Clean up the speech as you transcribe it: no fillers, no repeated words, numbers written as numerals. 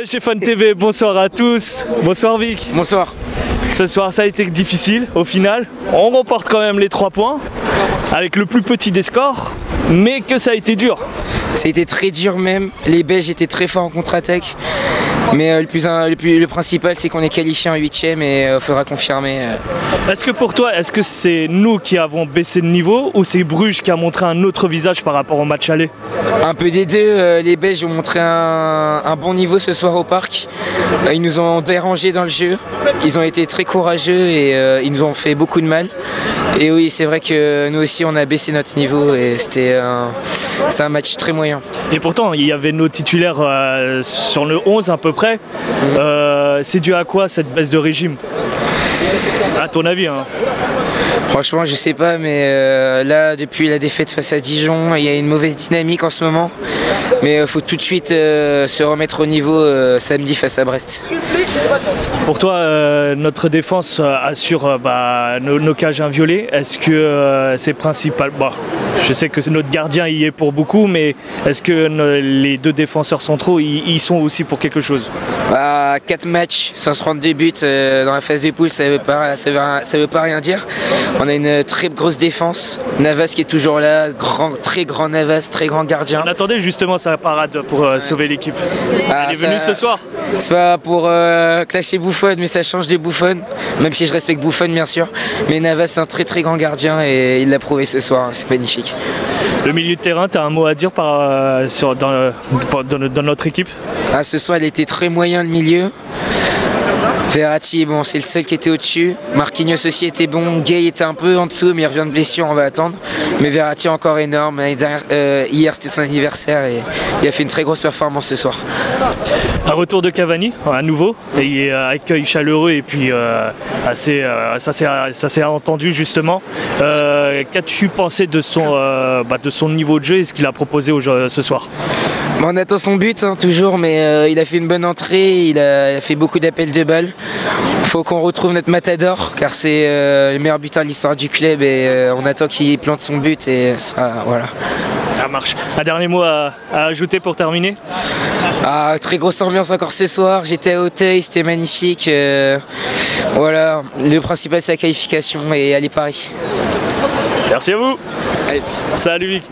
PSG Fan TV, bonsoir à tous. Bonsoir Vic. Bonsoir. Ce soir ça a été difficile au final. On remporte quand même les 3 points avec le plus petit des scores, mais que ça a été dur. Ça a été très dur même. Les Belges étaient très forts en contre-attaque. Mais le principal c'est qu'on est qualifié en 8ème et il faudra confirmer. Est-ce que pour toi, est-ce que c'est nous qui avons baissé de niveau ou c'est Bruges qui a montré un autre visage par rapport au match aller? Un peu des deux. Les Belges ont montré un bon niveau ce soir au parc. Ils nous ont dérangés dans le jeu. Ils ont été très courageux et ils nous ont fait beaucoup de mal. Et oui, c'est vrai que nous aussi on a baissé notre niveau et c'était un match très moyen. Et pourtant, il y avait nos titulaires sur le 11 à peu près. C'est dû à quoi cette baisse de régime? À ton avis hein? Franchement, je sais pas, mais là, depuis la défaite face à Dijon, il y a une mauvaise dynamique en ce moment. Mais il faut tout de suite se remettre au niveau samedi face à Brest. Pour toi, notre défense assure nos cages inviolées. Est-ce que c'est principal? Je sais que notre gardien y est pour beaucoup, mais est-ce que les deux défenseurs centraux y sont aussi pour quelque chose? 4 matchs sans se prendre des buts dans la phase des poules, ça veut pas rien dire. On a une très grosse défense. Navas qui est toujours là, très grand Navas, très grand gardien. On attendait justement sa parade pour sauver l'équipe. Elle est venue ce soir. C'est pas pour clasher Buffon, mais ça change des Buffon, même si je respecte Buffon bien sûr. Mais Navas c'est un très grand gardien et il l'a prouvé ce soir, c'est magnifique. Le milieu de terrain, tu as un mot à dire dans notre équipe? Ce soir il était très moyen le milieu. Verratti, bon, c'est le seul qui était au-dessus. Marquinhos aussi était bon. Gay était un peu en dessous, mais il revient de blessure, on va attendre. Mais Verratti encore énorme. Hier, c'était son anniversaire et il a fait une très grosse performance ce soir. Un retour de Cavani, à nouveau, et accueil chaleureux et puis ça s'est entendu justement. Qu'as-tu pensé de son niveau de jeu et ce qu'il a proposé ce soir? On attend son but toujours, mais il a fait une bonne entrée, il a fait beaucoup d'appels de balles. Il faut qu'on retrouve notre matador car c'est le meilleur buteur de l'histoire du club et on attend qu'il plante son but et ça, voilà. Ça marche. Un dernier mot à ajouter pour terminer? Très grosse ambiance encore ce soir, j'étais à Auteuil, c'était magnifique. Voilà, le principal c'est la qualification et aller Paris. Merci à vous. Allez. Salut Vic.